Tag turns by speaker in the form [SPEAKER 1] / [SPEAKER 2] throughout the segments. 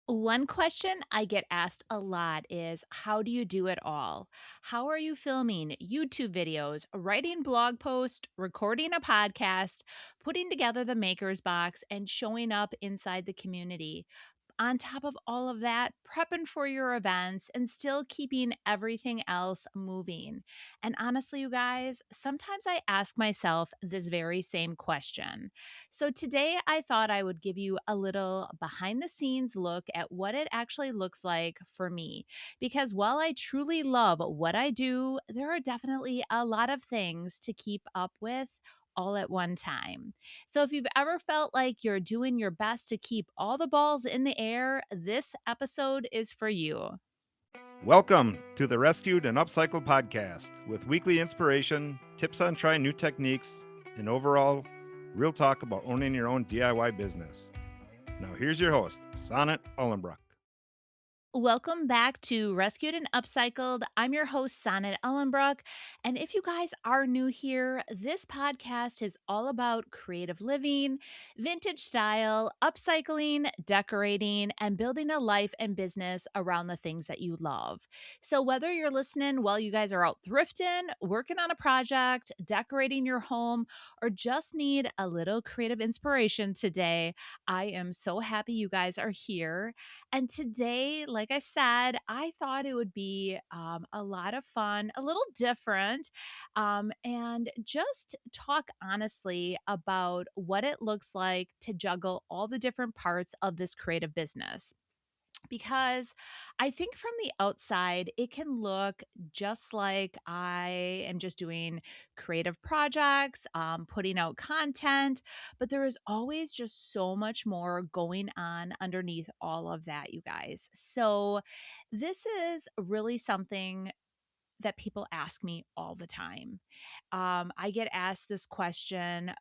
[SPEAKER 1] One question I get asked a lot is, how do you do it all? How are you filming YouTube videos, writing blog posts, recording a podcast, putting together the maker's box, and showing up inside the community? On top of all of that, prepping for your events and still keeping everything else moving. And honestly, you guys, sometimes I ask myself this very same question. So today I thought I would give you a little behind the scenes look at what it actually looks like for me. Because while I truly love what I do, there are definitely a lot of things to keep up with all at one time. So, if you've ever felt like you're doing your best to keep all the balls in the air, this episode is for you.
[SPEAKER 2] Welcome to the Rescued and Upcycled podcast with weekly inspiration, tips on trying new techniques, and overall real talk about owning your own DIY business. Now, here's your host, Sonnet Ullenbrock.
[SPEAKER 1] Welcome back to Rescued and Upcycled. I'm your host, Sonnet Ellenbrook. And if you guys are new here, this podcast is all about creative living, vintage style, upcycling, decorating, and building a life and business around the things that you love. So, whether you're listening while you guys are out thrifting, working on a project, decorating your home, or just need a little creative inspiration today, I am so happy you guys are here. And today, like I said, I thought it would be a lot of fun, a little different, and just talk honestly about what it looks like to juggle all the different parts of this creative business. Because I think from the outside, it can look just like I am just doing creative projects, putting out content, but there is always just so much more going on underneath all of that, you guys. So, this is really something that people ask me all the time. I get asked this question.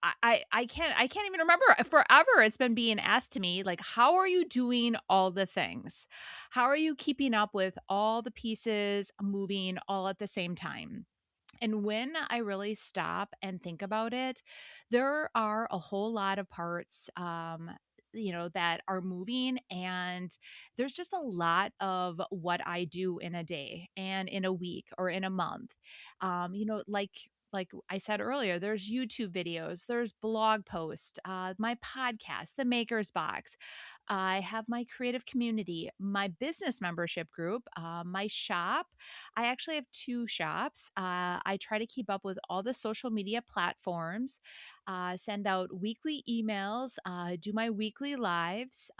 [SPEAKER 1] I can't even remember. Forever it's been being asked to me, like, how are you doing all the things? How are you keeping up with all the pieces moving all at the same time? And when I really stop and think about it, there are a whole lot of parts that are moving, and there's just a lot of what I do in a day and in a week or in a month. Like I said earlier, there's YouTube videos, there's blog posts, my podcast, the Maker's Box. I have my creative community, my business membership group, my shop. I actually have two shops. I try to keep up with all the social media platforms, send out weekly emails, do my weekly lives,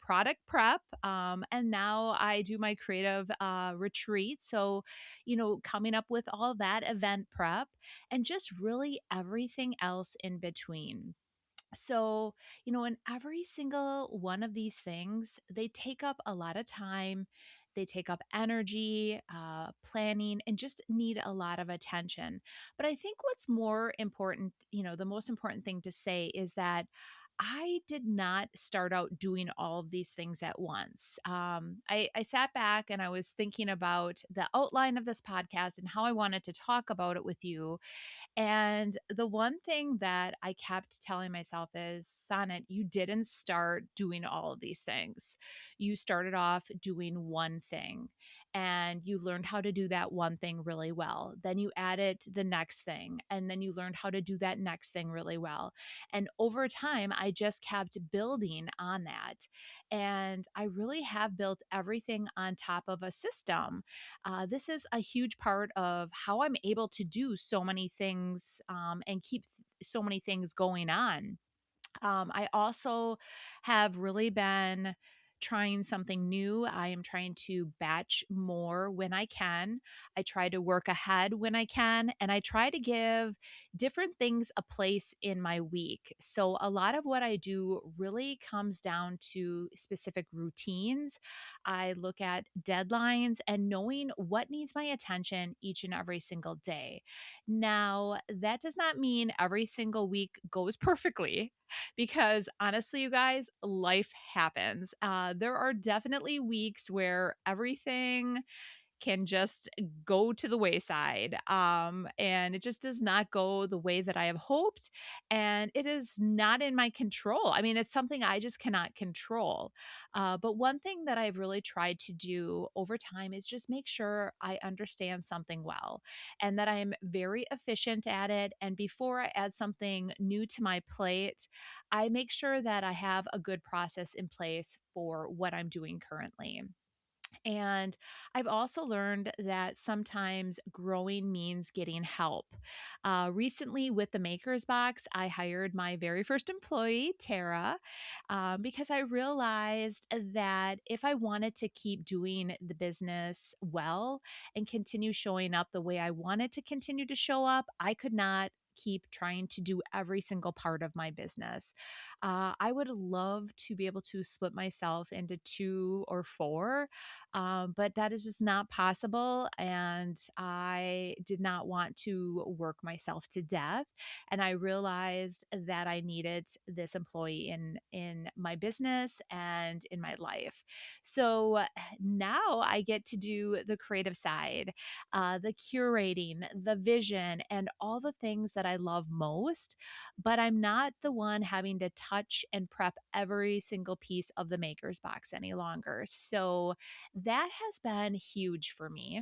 [SPEAKER 1] product prep. And now I do my creative retreat. So, coming up with all that event prep and just really everything else in between. So, in every single one of these things, they take up a lot of time, they take up energy, planning, and just need a lot of attention. But I think what's more important, the most important thing to say is that I did not start out doing all of these things at once. I sat back and I was thinking about the outline of this podcast and how I wanted to talk about it with you, and the one thing that I kept telling myself is, Sonnet, you didn't start doing all of these things. You started off doing one thing and you learned how to do that one thing really well. Then you added the next thing and then you learned how to do that next thing really well. And over time, I just kept building on that. And I really have built everything on top of a system. This is a huge part of how I'm able to do so many things and keep so many things going on. I also have really been trying something new. I am trying to batch more when I can. I try to work ahead when I can, and I try to give different things a place in my week. So, a lot of what I do really comes down to specific routines. I look at deadlines and knowing what needs my attention each and every single day. Now, that does not mean every single week goes perfectly, because honestly, you guys, life happens. There are definitely weeks where everything can just go to the wayside. And it just does not go the way that I have hoped. And it is not in my control. I mean, it's something I just cannot control. But one thing that I've really tried to do over time is just make sure I understand something well and that I am very efficient at it. And before I add something new to my plate, I make sure that I have a good process in place for what I'm doing currently. And I've also learned that sometimes growing means getting help. Recently, with the Maker's Box, I hired my very first employee, Tara, because I realized that if I wanted to keep doing the business well and continue showing up the way I wanted to continue to show up, I could not keep trying to do every single part of my business. I would love to be able to split myself into two or four, but that is just not possible. And I did not want to work myself to death. And I realized that I needed this employee in my business and in my life. So now I get to do the creative side, the curating, the vision, and all the things that I love most. But I'm not the one having to touch and prep every single piece of the Maker's Box any longer. So that has been huge for me.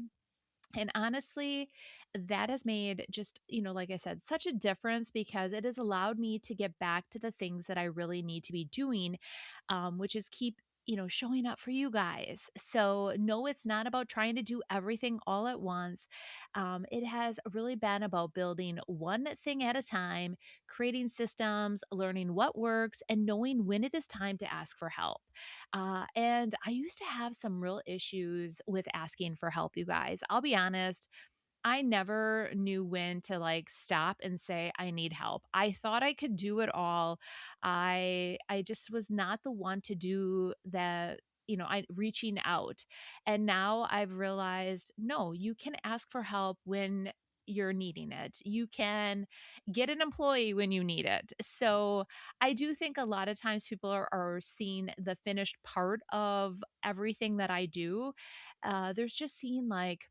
[SPEAKER 1] And honestly, that has made just, like I said, such a difference because it has allowed me to get back to the things that I really need to be doing, which is keep, showing up for you guys. So, no, it's not about trying to do everything all at once. It has really been about building one thing at a time, creating systems, learning what works, and knowing when it is time to ask for help. And I used to have some real issues with asking for help, you guys. I'll be honest. I never knew when to like stop and say I need help. I thought I could do it all. I just was not the one to do the I reaching out. And now I've realized no, you can ask for help when you're needing it. You can get an employee when you need it. So I do think a lot of times people are seeing the finished part of everything that I do. There's just seeing like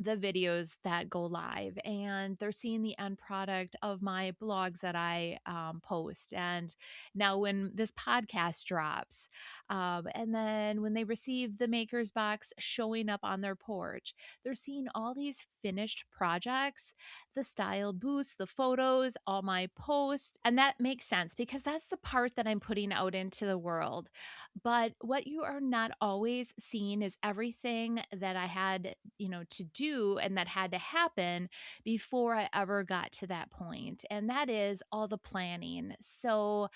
[SPEAKER 1] the videos that go live and they're seeing the end product of my blogs that I post. And now, when this podcast drops, and then when they receive the Maker's Box showing up on their porch, they're seeing all these finished projects, the styled booths, the photos, all my posts. And that makes sense because that's the part that I'm putting out into the world. But what you are not always seeing is everything that I had, to do and that had to happen before I ever got to that point. And that is all the planning. So,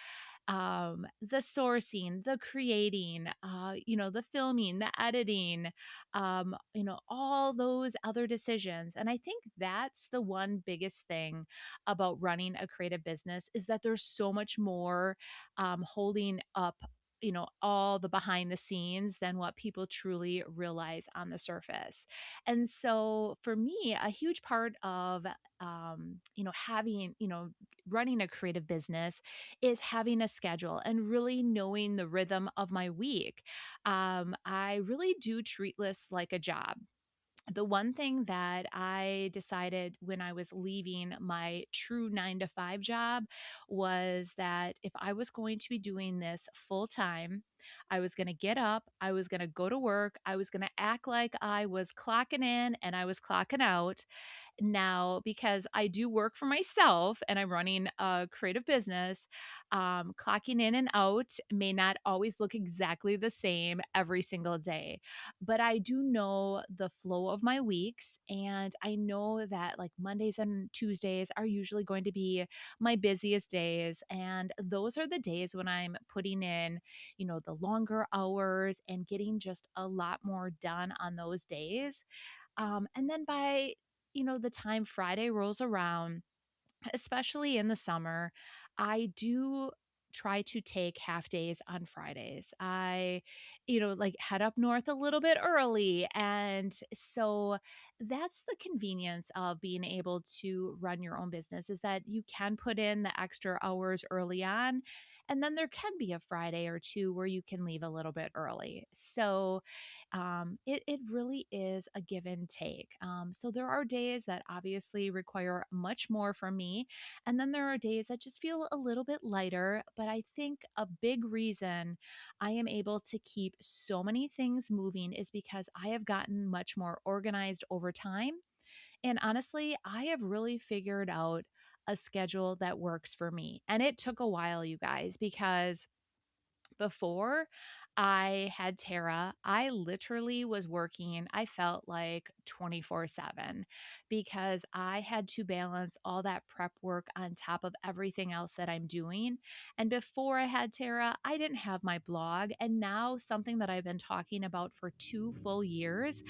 [SPEAKER 1] the sourcing, the creating, the filming, the editing, all those other decisions. And I think that's the one biggest thing about running a creative business is that there's so much more holding up all the behind the scenes than what people truly realize on the surface. And so for me, a huge part of having, running a creative business is having a schedule and really knowing the rhythm of my week. I really do treat this like a job. The one thing that I decided when I was leaving my true 9 to 5 job was that if I was going to be doing this full time, I was going to get up, I was going to go to work, I was going to act like I was clocking in and I was clocking out. Now, because I do work for myself and I'm running a creative business, clocking in and out may not always look exactly the same every single day. But I do know the flow of my weeks. And I know that like Mondays and Tuesdays are usually going to be my busiest days. And those are the days when I'm putting in, the longer hours and getting just a lot more done on those days. And then by, the time Friday rolls around, especially in the summer, I do try to take half days on Fridays. I, like head up north a little bit early. And so that's the convenience of being able to run your own business is that you can put in the extra hours early on And then there can be a Friday or two where you can leave a little bit early. So it really is a give and take. So there are days that obviously require much more from me. And then there are days that just feel a little bit lighter. But I think a big reason I am able to keep so many things moving is because I have gotten much more organized over time. And honestly, I have really figured out a schedule that works for me. And it took a while, you guys, because before I had Tara, I literally was working, I felt like 24/7 because I had to balance all that prep work on top of everything else that I'm doing. And before I had Tara, I didn't have my blog. And now, something that I've been talking about for 2 full years,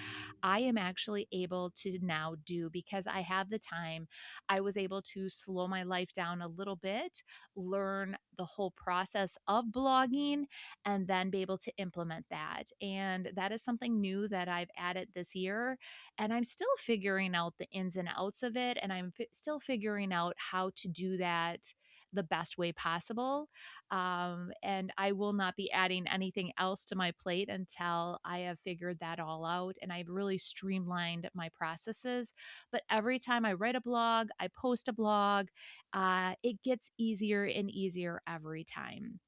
[SPEAKER 1] I am actually able to now do because I have the time. I was able to slow my life down a little bit, learn the whole process of blogging, and then be able to implement that. And that is something new that I've added this year. And I'm still figuring out the ins and outs of it. And I'm still figuring out how to do that the best way possible. And I will not be adding anything else to my plate until I have figured that all out and I've really streamlined my processes. But every time I write a blog, I post a blog, it gets easier and easier every time.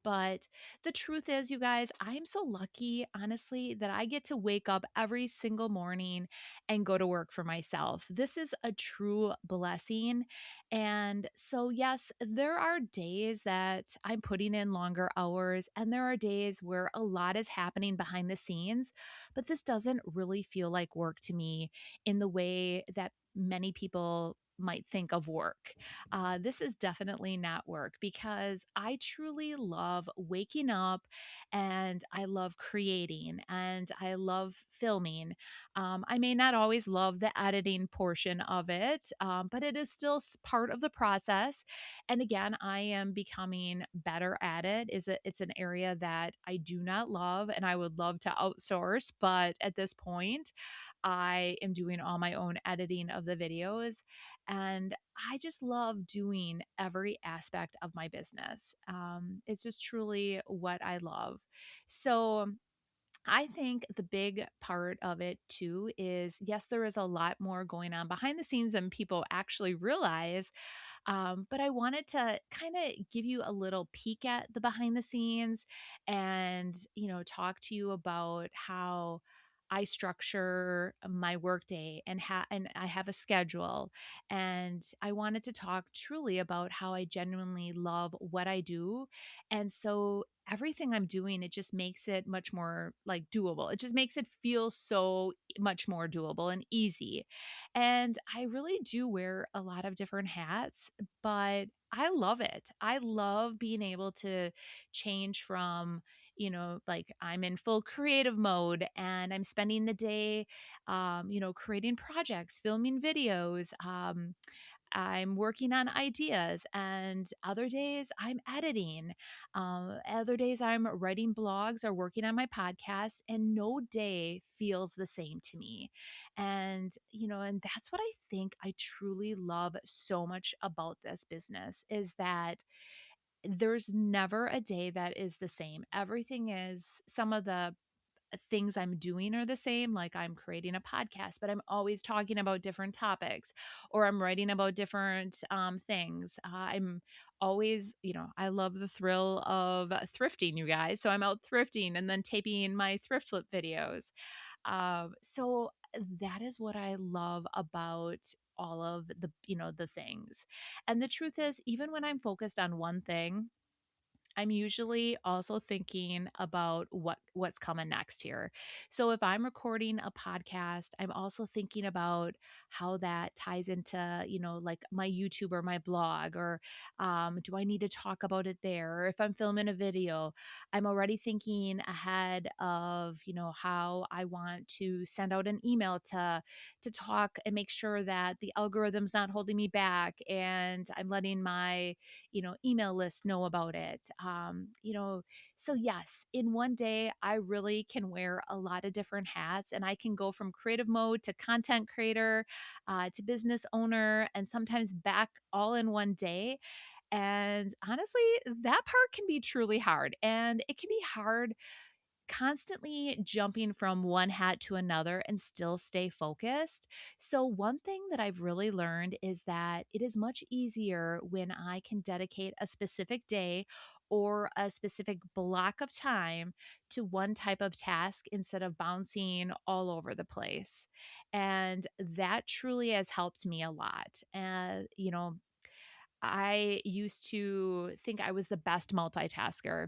[SPEAKER 1] But the truth is, you guys, I am so lucky, honestly, that I get to wake up every single morning and go to work for myself. This is a true blessing. And so, yes, there are days that I'm putting in longer hours, and there are days where a lot is happening behind the scenes, but this doesn't really feel like work to me in the way that many people might think of work. This is definitely not work because I truly love waking up and I love creating and I love filming. I may not always love the editing portion of it, but it is still part of the process. And again, I am becoming better at it. It's an area that I do not love and I would love to outsource, but at this point, I am doing all my own editing of the videos. And I just love doing every aspect of my business. It's just truly what I love. So, I think the big part of it too is yes, there is a lot more going on behind the scenes than people actually realize. But I wanted to kind of give you a little peek at the behind the scenes and, talk to you about how I structure my workday and I have a schedule. And I wanted to talk truly about how I genuinely love what I do. And so everything I'm doing, it just makes it much more like doable. It just makes it feel so much more doable and easy. And I really do wear a lot of different hats, but I love it. I love being able to change from, like I'm in full creative mode and I'm spending the day, creating projects, filming videos. I'm working on ideas, and other days I'm editing. Other days I'm writing blogs or working on my podcast, and no day feels the same to me. And that's what I think I truly love so much about this business is that there's never a day that is the same. Everything is some of the things I'm doing are the same. Like I'm creating a podcast, but I'm always talking about different topics or I'm writing about different things. I'm always, I love the thrill of thrifting, you guys. So I'm out thrifting and then taping my thrift flip videos. So that is what I love about all of the things. And the truth is, even when I'm focused on one thing, I'm usually also thinking about what's coming next here. So if I'm recording a podcast, I'm also thinking about how that ties into, like my YouTube or my blog, or do I need to talk about it there? Or if I'm filming a video, I'm already thinking ahead of, how I want to send out an email to talk and make sure that the algorithm's not holding me back and I'm letting my email list know about it. So yes, in one day, I really can wear a lot of different hats and I can go from creative mode to content creator to business owner and sometimes back all in one day. And honestly, that part can be truly hard. And it can be hard constantly jumping from one hat to another and still stay focused. So, one thing that I've really learned is that it is much easier when I can dedicate a specific day or a specific block of time to one type of task instead of bouncing all over the place. And that truly has helped me a lot. And, I used to think I was the best multitasker.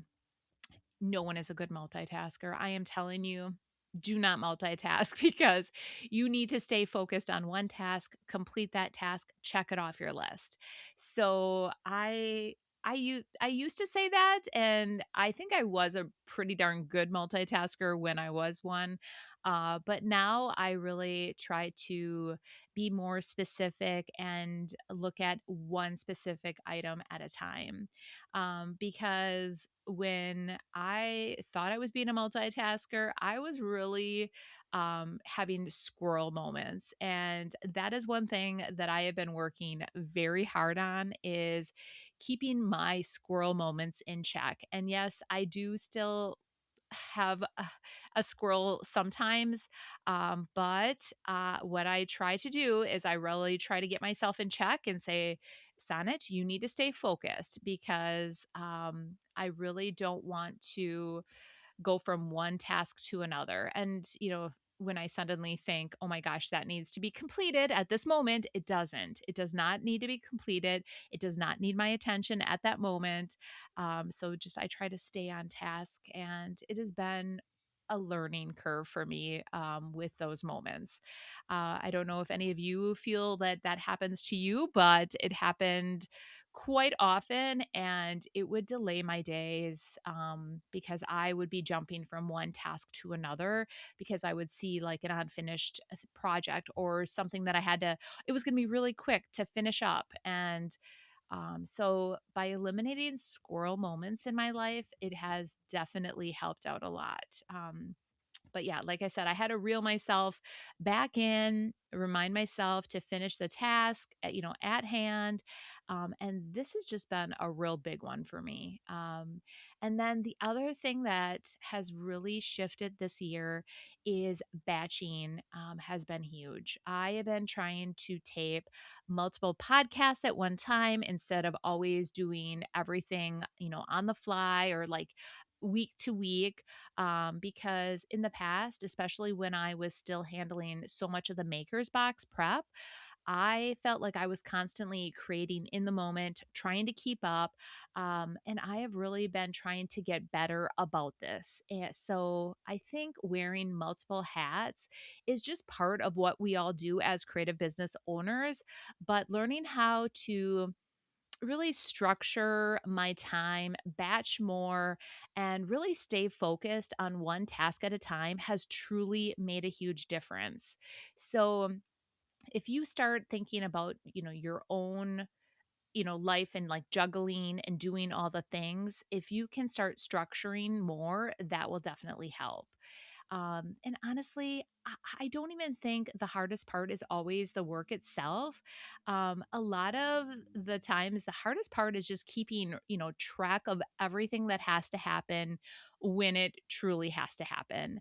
[SPEAKER 1] No one is a good multitasker. I am telling you, do not multitask because you need to stay focused on one task, complete that task, check it off your list. So I used to say that, and I think I was a pretty darn good multitasker when I was one. But now I really try to be more specific and look at one specific item at a time. Because when I thought I was being a multitasker, I was really having squirrel moments. And that is one thing that I have been working very hard on is keeping my squirrel moments in check. And yes, I do still have a squirrel sometimes. But what I try to do is I really try to get myself in check and say, Sonnet, you need to stay focused because I really don't want to go from one task to another. And, when I suddenly think, oh my gosh, that needs to be completed at this moment, it doesn't. It does not need to be completed. It does not need my attention at that moment. So just I try to stay on task, and it has been a learning curve for me with those moments. I don't know if any of you feel that that happens to you, but it happened quite often, and it would delay my days because I would be jumping from one task to another because I would see like an unfinished project or something that it was going to be really quick to finish up. And so by eliminating squirrel moments in my life, it has definitely helped out a lot. But yeah, like I said, I had to reel myself back in, remind myself to finish the task, at hand. And this has just been a real big one for me. And then the other thing that has really shifted this year is batching has been huge. I have been trying to tape multiple podcasts at one time instead of always doing everything, on the fly or like week to week, because in the past, especially when I was still handling so much of the maker's box prep, I felt like I was constantly creating in the moment, trying to keep up. And I have really been trying to get better about this. And so I think wearing multiple hats is just part of what we all do as creative business owners, but learning how to really structure my time, batch more, and really stay focused on one task at a time has truly made a huge difference. So, if you start thinking about, your own, life and like juggling and doing all the things, if you can start structuring more, that will definitely help. And honestly, I don't even think the hardest part is always the work itself. A lot of the times, the hardest part is just keeping, track of everything that has to happen when it truly has to happen.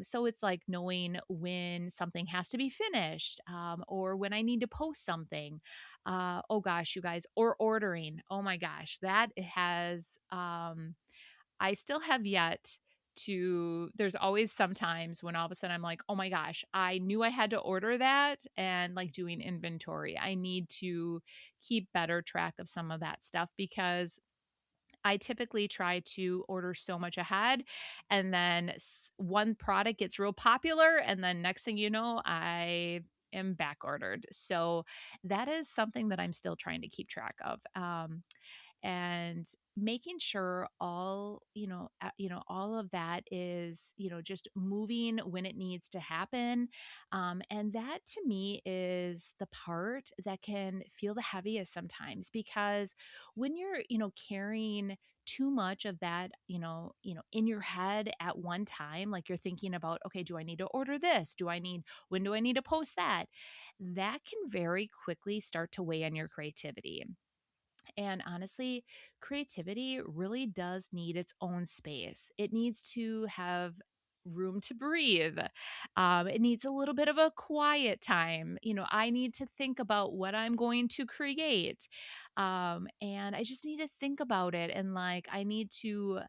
[SPEAKER 1] So it's like knowing when something has to be finished, or when I need to post something. Oh gosh, you guys, or ordering. Oh my gosh, that has. I still have yet to there's always sometimes when all of a sudden I'm like, "Oh my gosh, I knew I had to order that," and, like, doing inventory. I need to keep better track of some of that stuff because I typically try to order so much ahead, and then one product gets real popular, and then next thing you know, I am back ordered. So that is something that I'm still trying to keep track of. And making sure all of that is, just moving when it needs to happen. And that to me is the part that can feel the heaviest sometimes because when you're, carrying too much of that, in your head at one time, like you're thinking about, okay, do I need to order this? When do I need to post that? That can very quickly start to weigh on your creativity. And honestly, creativity really does need its own space. It needs to have room to breathe. It needs a little bit of a quiet time. I need to think about what I'm going to create. And I just need to think about it. And like, I need to,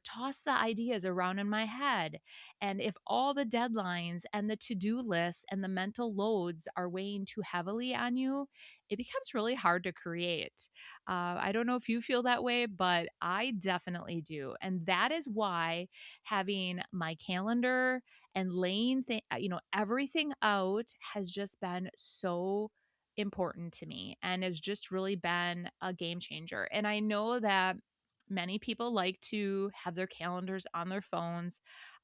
[SPEAKER 1] toss the ideas around in my head. And if all the deadlines and the to do lists and the mental loads are weighing too heavily on you, it becomes really hard to create. I don't know if you feel that way, but I definitely do. And that is why having my calendar and laying everything out has just been so important to me and has just really been a game changer. And I know that many people like to have their calendars on their phones.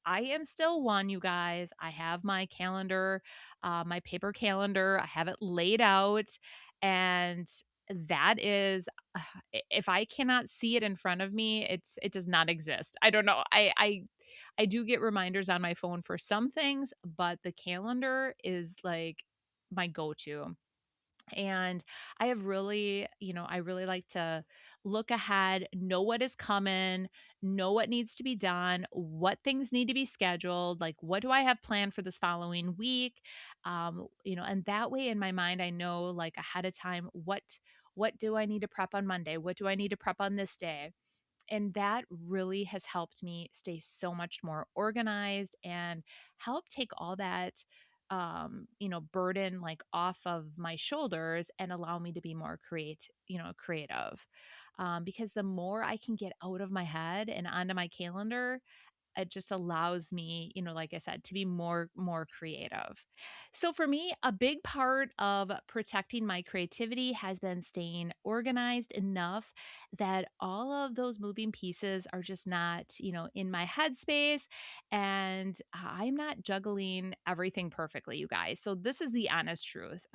[SPEAKER 1] I am still one, you guys. I have my calendar, my paper calendar. I have it laid out, and that is if I cannot see it in front of me, it does not exist. I don't know. I do get reminders on my phone for some things, but the calendar is like my go-to. And I have really, I really like to look ahead, know what is coming, know what needs to be done, what things need to be scheduled, like what do I have planned for this following week? And that way in my mind, I know like ahead of time what do I need to prep on Monday? What do I need to prep on this day? And that really has helped me stay so much more organized and help take all that burden like off of my shoulders and allow me to be more creative. Because the more I can get out of my head and onto my calendar, it just allows me, like I said, to be more creative. So for me, a big part of protecting my creativity has been staying organized enough that all of those moving pieces are just not, in my headspace, and I'm not juggling everything perfectly, you guys. So this is the honest truth.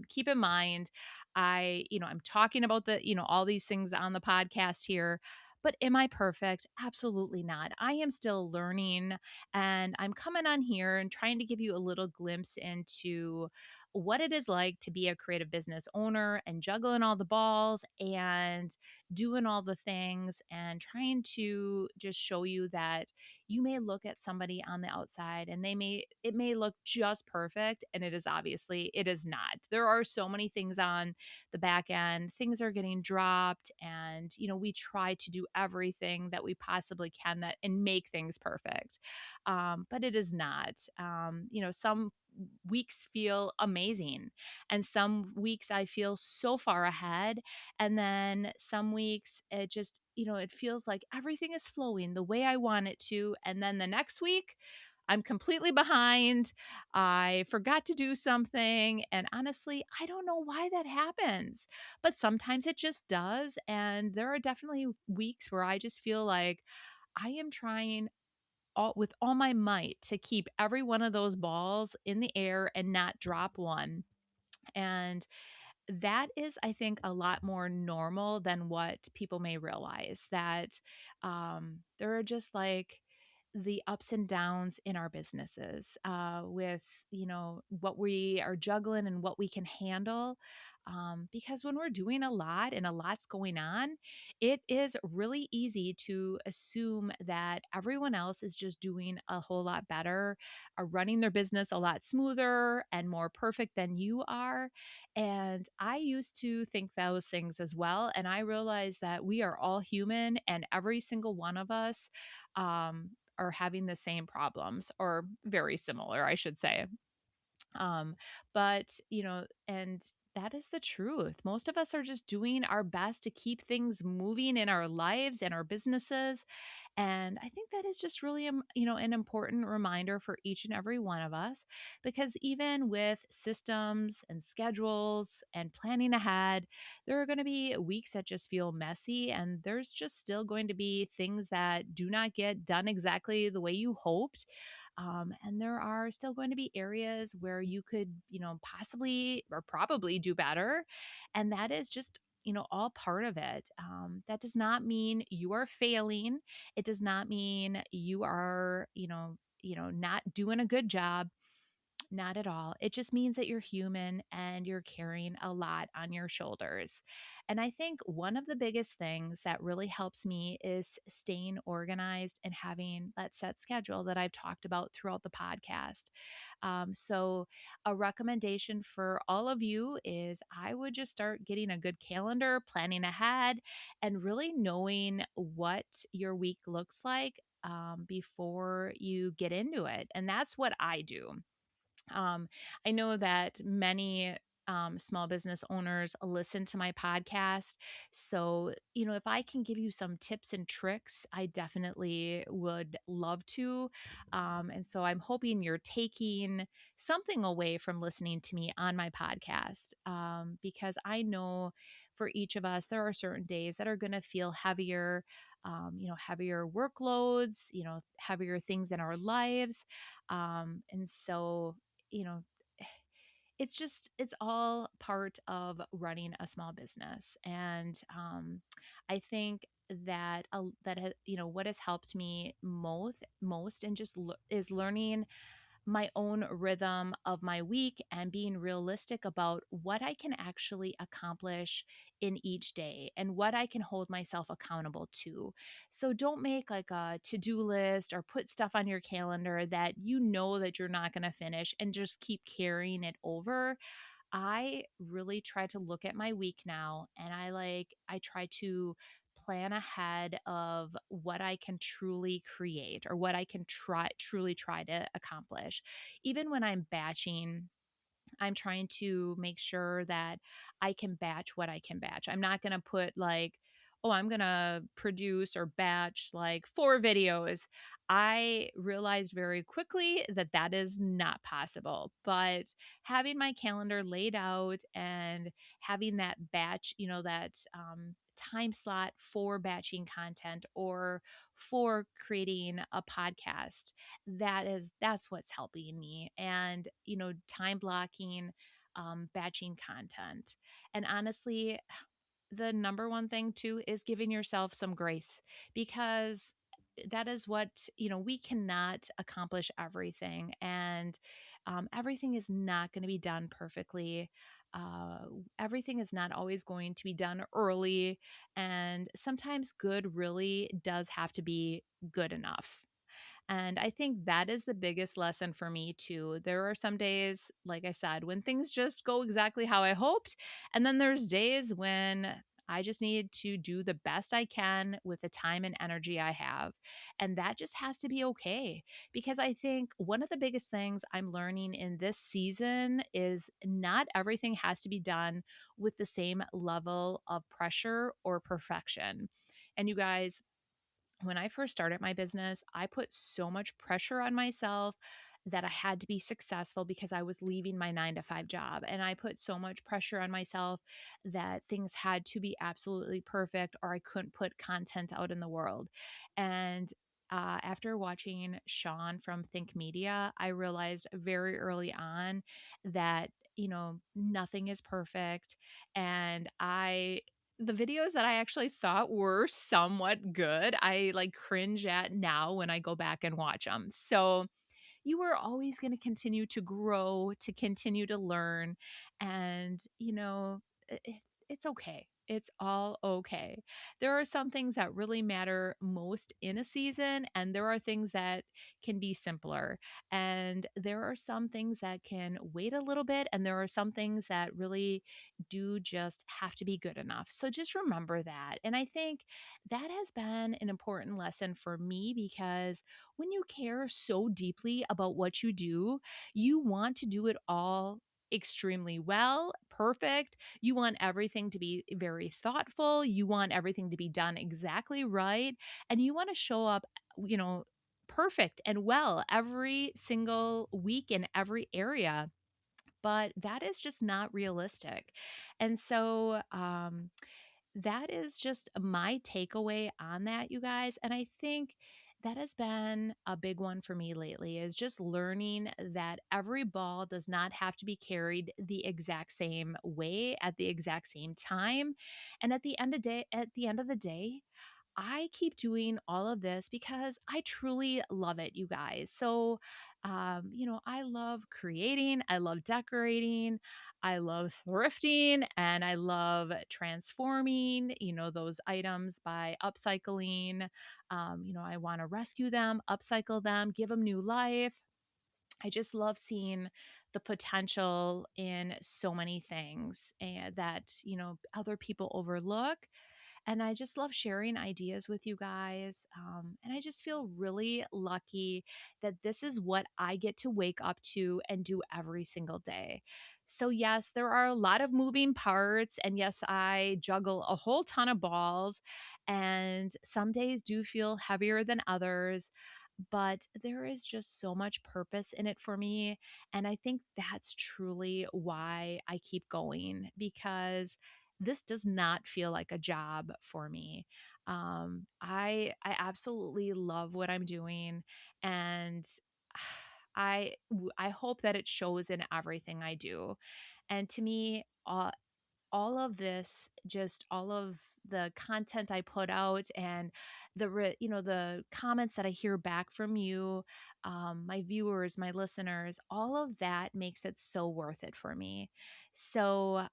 [SPEAKER 1] Keep in mind, I'm talking about all these things on the podcast here, but am I perfect? Absolutely not. I am still learning, and I'm coming on here and trying to give you a little glimpse into what it is like to be a creative business owner and juggling all the balls and doing all the things and trying to just show you that you may look at somebody on the outside and it may look just perfect, and it is not. There are so many things on the back end, things are getting dropped, and we try to do everything that we possibly can that and make things perfect. But it is not. Some weeks feel amazing, and some weeks I feel so far ahead, and then some weeks it just it feels like everything is flowing the way I want it to, and then the next week I'm completely behind. I forgot to do something. And honestly, I don't know why that happens, but sometimes it just does. And there are definitely weeks where I just feel like I am trying with all my might to keep every one of those balls in the air and not drop one. And that is, I think, a lot more normal than what people may realize, that there are just like the ups and downs in our businesses with what we are juggling and what we can handle, because when we're doing a lot and a lot's going on, it is really easy to assume that everyone else is just doing a whole lot better, are running their business a lot smoother and more perfect than you are. And I used to think those things as well. And I realized that we are all human, and every single one of us are having the same problems, or very similar, I should say. Um, but, and that is the truth. Most of us are just doing our best to keep things moving in our lives and our businesses. And I think that is just really, an important reminder for each and every one of us, because even with systems and schedules and planning ahead, there are going to be weeks that just feel messy, and there's just still going to be things that do not get done exactly the way you hoped. And there are still going to be areas where you could, possibly or probably do better. And that is just, all part of it. That does not mean you are failing. It does not mean you are, not doing a good job. not at all. It just means that you're human and you're carrying a lot on your shoulders. And I think one of the biggest things that really helps me is staying organized and having that set schedule that I've talked about throughout the podcast. So, a recommendation for all of you is I would just start getting a good calendar, planning ahead, and really knowing what your week looks like before you get into it. And that's what I do. um, I know that many small business owners listen to my podcast. So, if I can give you some tips and tricks, I definitely would love to. And so I'm hoping you're taking something away from listening to me on my podcast, because I know for each of us, there are certain days that are going to feel heavier. Heavier workloads, heavier things in our lives. And so, you know, it's all part of running a small business. And I think that what has helped me most and is learning my own rhythm of my week and being realistic about what I can actually accomplish in each day and what I can hold myself accountable to. So don't make like a to-do list or put stuff on your calendar that you know that you're not going to finish and just keep carrying it over. I really try to look at my week now, and I try to plan ahead of what I can truly create or what I can truly try to accomplish. Even when I'm batching, I'm trying to make sure that I can batch what I can batch. I'm not going to put like, oh, I'm going to produce or batch like 4 videos. I realized very quickly that that is not possible. But having my calendar laid out and having that batch, that time slot for batching content or for creating a podcast, that's what's helping me. And time blocking, batching content. And honestly, the number one thing too is giving yourself some grace, because that is what we cannot accomplish everything, and everything is not going to be done perfectly. uh, Everything is not always going to be done early, and sometimes good really does have to be good enough. And I think that is the biggest lesson for me too. There are some days, like I said, when things just go exactly how I hoped. And then there's days when I just need to do the best I can with the time and energy I have. And that just has to be okay. Because I think one of the biggest things I'm learning in this season is not everything has to be done with the same level of pressure or perfection. And you guys, when I first started my business, I put so much pressure on myself that I had to be successful because I was leaving my 9 to 5 job. And I put so much pressure on myself that things had to be absolutely perfect or I couldn't put content out in the world. And after watching Sean from Think Media, I realized very early on that, nothing is perfect. And the videos that I actually thought were somewhat good, I like cringe at now when I go back and watch them. So you are always going to continue to grow, to continue to learn. And, it's okay. It's all okay. There are some things that really matter most in a season, and there are things that can be simpler. And there are some things that can wait a little bit, and there are some things that really do just have to be good enough. So just remember that. And I think that has been an important lesson for me, because when you care so deeply about what you do, you want to do it all extremely well, perfect. You want everything to be very thoughtful. You want everything to be done exactly right. And you want to show up, you know, perfect and well every single week in every area. But that is just not realistic. And so, that is just my takeaway on that, you guys. And I think that has been a big one for me lately, is just learning that every ball does not have to be carried the exact same way at the exact same time. And at the end of the day, I keep doing all of this because I truly love it, you guys. So, I love creating, I love decorating, I love thrifting, and I love transforming, those items by upcycling. I want to rescue them, upcycle them, give them new life. I just love seeing the potential in so many things and that, other people overlook. And I just love sharing ideas with you guys. And I just feel really lucky that this is what I get to wake up to and do every single day. So, yes, there are a lot of moving parts. And yes, I juggle a whole ton of balls. And some days do feel heavier than others, but there is just so much purpose in it for me. And I think that's truly why I keep going, because this does not feel like a job for me. I absolutely love what I'm doing, and I hope that it shows in everything I do. And to me, all of this, just all of the content I put out, and the comments that I hear back from you, my viewers, my listeners, all of that makes it so worth it for me. So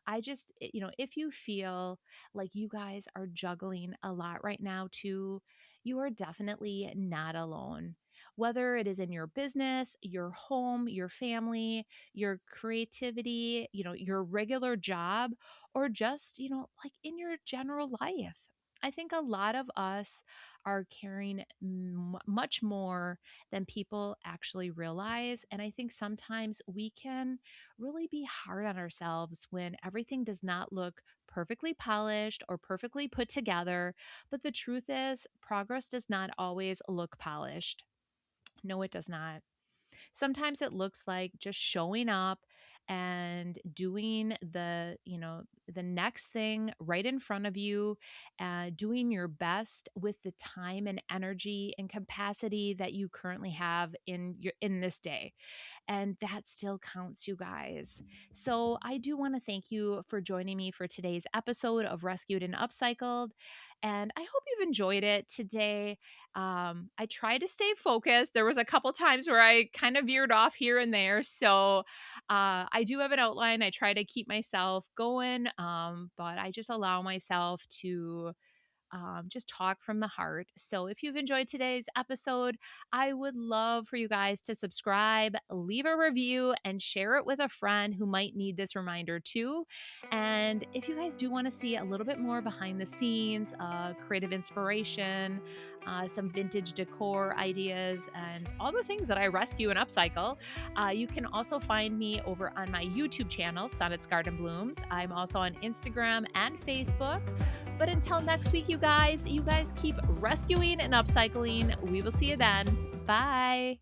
[SPEAKER 1] I just, if you feel like you guys are juggling a lot right now too, you are definitely not alone. Whether it is in your business, your home, your family, your creativity, your regular job, or just, like in your general life. I think a lot of us are carrying much more than people actually realize. And I think sometimes we can really be hard on ourselves when everything does not look perfectly polished or perfectly put together. But the truth is, progress does not always look polished. No, it does not. Sometimes it looks like just showing up and doing the next thing right in front of you, doing your best with the time and energy and capacity that you currently have in this day, and that still counts, you guys. So I do want to thank you for joining me for today's episode of Rescued and Upcycled. And I hope you've enjoyed it today. I tried to stay focused. There was a couple times where I kind of veered off here and there. So I do have an outline. I try to keep myself going, but I just allow myself to just talk from the heart. So if you've enjoyed today's episode, I would love for you guys to subscribe, leave a review, and share it with a friend who might need this reminder too. And if you guys do want to see a little bit more behind the scenes, creative inspiration, some vintage decor ideas, and all the things that I rescue and upcycle, you can also find me over on my YouTube channel, Sonnet's Garden Blooms. I'm also on Instagram and Facebook. But until next week, you guys keep rescuing and upcycling. We will see you then. Bye.